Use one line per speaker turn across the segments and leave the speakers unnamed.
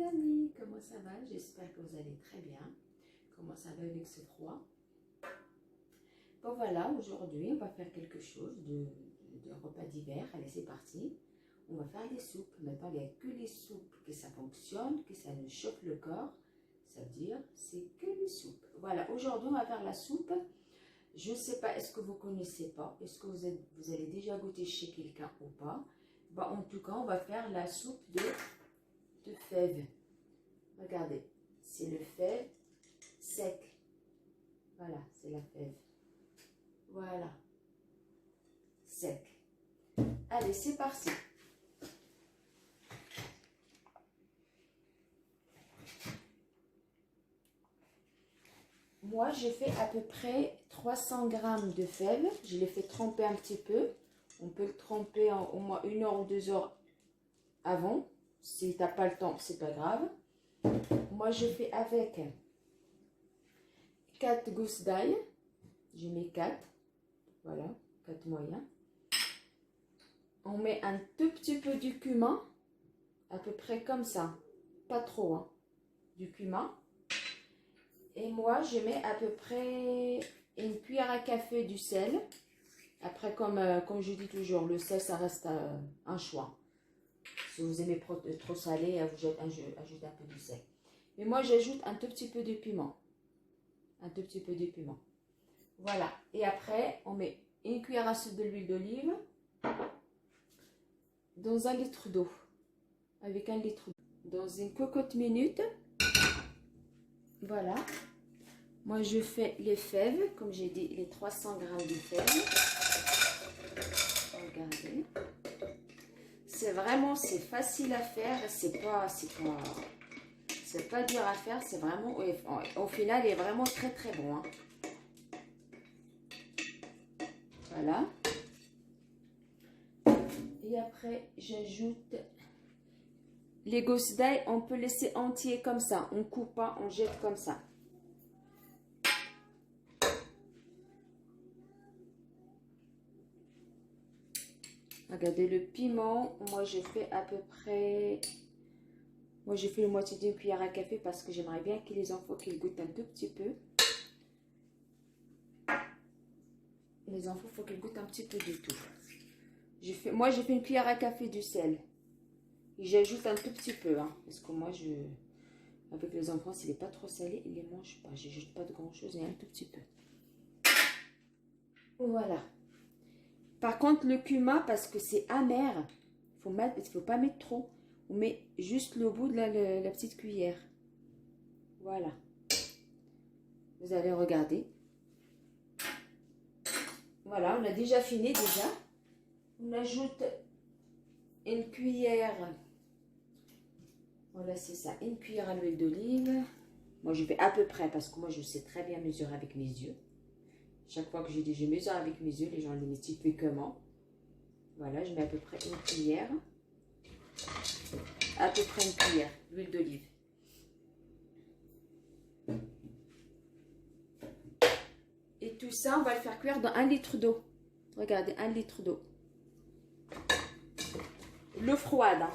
amis, comment ça va? J'espère que vous allez très bien. Comment ça va avec ce froid? Bon voilà, aujourd'hui on va faire quelque chose de repas d'hiver. Allez, c'est parti. On va faire des soupes. Maintenant, il n'y a que les soupes que ça fonctionne, que ça nous chauffe le corps. Ça veut dire, c'est que les soupes. Voilà, aujourd'hui on va faire la soupe. Je ne sais pas, est-ce que vous ne connaissez pas? Est-ce que vous avez déjà goûté chez quelqu'un ou pas? Bon, en tout cas, on va faire la soupe de fèves. Regardez, c'est le fève sec. Voilà, c'est la fève. Voilà, sec. Allez, c'est parti. Moi, j'ai fait à peu près 300 grammes de fèves. Je l'ai fait tremper un petit peu. On peut le tremper au moins 1 heure ou 2 heures avant. Si tu n'as pas le temps, c'est pas grave. Moi, je fais avec 4 gousses d'ail. J'ai mis 4. Voilà, 4 moyens. On met un tout petit peu du cumin. À peu près comme ça. Pas trop, hein. Du cumin. Et moi, je mets à peu près 1 cuillère à café du sel. Après, comme je dis toujours, le sel, ça reste un choix. Si vous aimez trop salé, vous ajoutez un peu du sel. Mais moi, j'ajoute un tout petit peu de piment. Un tout petit peu de piment. Voilà. Et après, on met 1 cuillère à soupe de l'huile d'olive dans 1 litre d'eau. Avec 1 litre d'eau. Dans une cocotte minute. Voilà. Moi, je fais les fèves, comme j'ai dit, les 300 grammes de fèves. Regardez. C'est facile à faire. C'est pas dur à faire. C'est vraiment, au final, il est vraiment très très bon. Hein. Voilà. Et après, j'ajoute les gousses d'ail. On peut laisser entier comme ça. On coupe pas, on jette comme ça. Regardez le piment, moi je fais à peu près, moi j'ai fait la moitié d'une cuillère à café parce que j'aimerais bien que les enfants qu'ils goûtent un tout petit peu. Les enfants, il faut qu'ils goûtent un petit peu du tout. Moi j'ai fait 1 cuillère à café du sel. Et j'ajoute un tout petit peu, hein, parce que moi avec les enfants, s'il n'est pas trop salé, ils ne les mangent pas. Je n'ajoute pas de grand chose, et un tout petit peu. Voilà. Par contre, le cumin, parce que c'est amer, il ne faut pas mettre trop. On met juste le bout de la petite cuillère. Voilà. Vous allez regarder. Voilà, on a déjà fini déjà. On ajoute 1 cuillère. Voilà, c'est ça. 1 cuillère à l'huile d'olive. Moi, je fais à peu près parce que moi, je sais très bien mesurer avec mes yeux. Chaque fois que je mesure avec mes yeux, les gens me disent, tu fais comment? Voilà, je mets à peu près 1 cuillère. À peu près 1 cuillère d'huile d'olive. Et tout ça, on va le faire cuire dans 1 litre d'eau. Regardez, 1 litre d'eau. L'eau froide. Hein.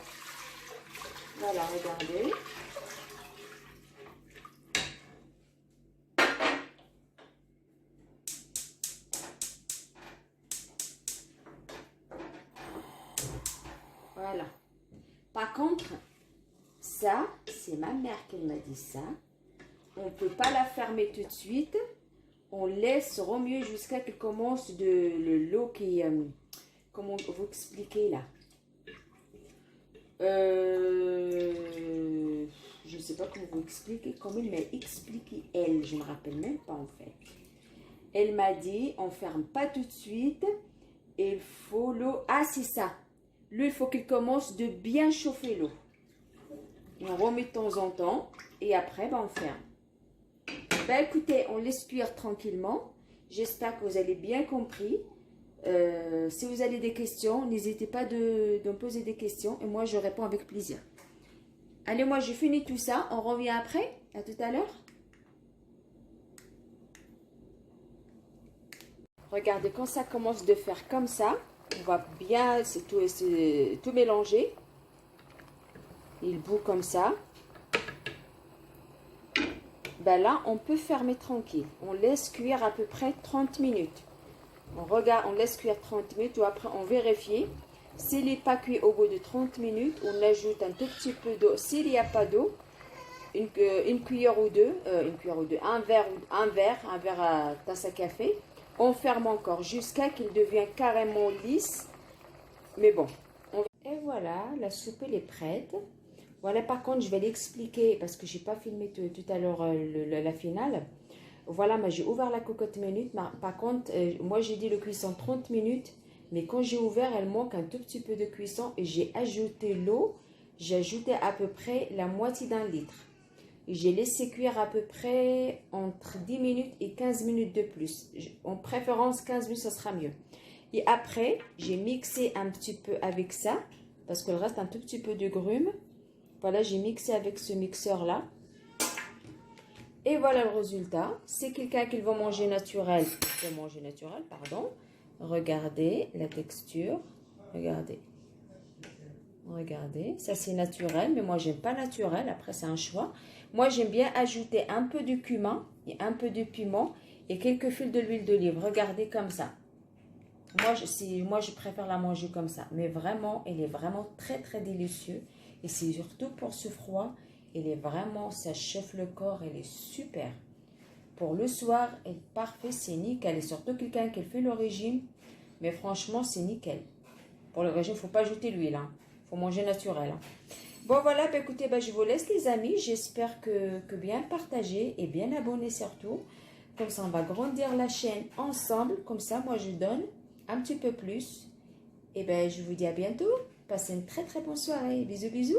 Voilà, regardez. Voilà. Par contre, ça, c'est ma mère qui m'a dit ça. On ne peut pas la fermer tout de suite. On laisse remuer jusqu'à qu'il commence l'eau qui... comment vous expliquer là? Je ne sais pas comment vous expliquer. Comment il m'a expliqué elle. Je ne me rappelle même pas en fait. Elle m'a dit, on ne ferme pas tout de suite. Il faut l'eau... Ah, c'est ça. L'eau, il faut qu'il commence de bien chauffer l'eau. On remet de temps en temps. Et après, ben, on ferme. Ben, écoutez, on laisse cuire tranquillement. J'espère que vous avez bien compris. Si vous avez des questions, n'hésitez pas de me poser des questions. Et moi, je réponds avec plaisir. Allez, moi, je finis tout ça. On revient après. À tout à l'heure. Regardez, quand ça commence de faire comme ça, on va bien tout mélanger. Il bout comme ça. ben là, on peut fermer tranquille. On laisse cuire à peu près 30 minutes. On regarde, on laisse cuire 30 minutes ou après on vérifie. S'il n'est pas cuit au bout de 30 minutes, on ajoute un tout petit peu d'eau. S'il n'y a pas d'eau, une cuillère ou deux, un verre à tasse à café. On ferme encore jusqu'à qu'il devienne carrément lisse. Mais bon. Et voilà, la soupe elle est prête. Voilà, par contre, je vais l'expliquer parce que je n'ai pas filmé tout à l'heure la finale. Voilà, mais j'ai ouvert la cocotte minute. Par contre, moi j'ai dit le cuisson 30 minutes. Mais quand j'ai ouvert, elle manque un tout petit peu de cuisson. Et j'ai ajouté l'eau. J'ai ajouté à peu près la moitié d'un litre. J'ai laissé cuire à peu près entre 10 minutes et 15 minutes de plus. En préférence, 15 minutes, ça sera mieux. Et après, j'ai mixé un petit peu avec ça. Parce qu'il reste un tout petit peu de grume. Voilà, j'ai mixé avec ce mixeur-là. Et voilà le résultat. C'est quelqu'un qui va manger naturel. Pardon. Regardez la texture. Regardez. Regardez. Ça, c'est naturel. Mais moi, j'aime pas naturel. Après, c'est un choix. Moi, j'aime bien ajouter un peu de cumin et un peu de piment et quelques fils de l'huile d'olive. Regardez comme ça. Moi, je préfère la manger comme ça. Mais vraiment, elle est vraiment très, très délicieuse. Et c'est surtout pour ce froid. Elle est vraiment, ça chauffe le corps. Elle est super. Pour le soir, elle est parfaite. C'est nickel. Et surtout quelqu'un qui fait le régime. Mais franchement, c'est nickel. Pour le régime, il ne faut pas ajouter l'huile. Il faut manger naturel. Bon, voilà. Bah, écoutez, je vous laisse les amis. J'espère que bien partagé et bien abonné surtout. Comme ça, on va grandir la chaîne ensemble. Comme ça, moi, je donne un petit peu plus. Et je vous dis à bientôt. Passez une très très bonne soirée. Bisous, bisous.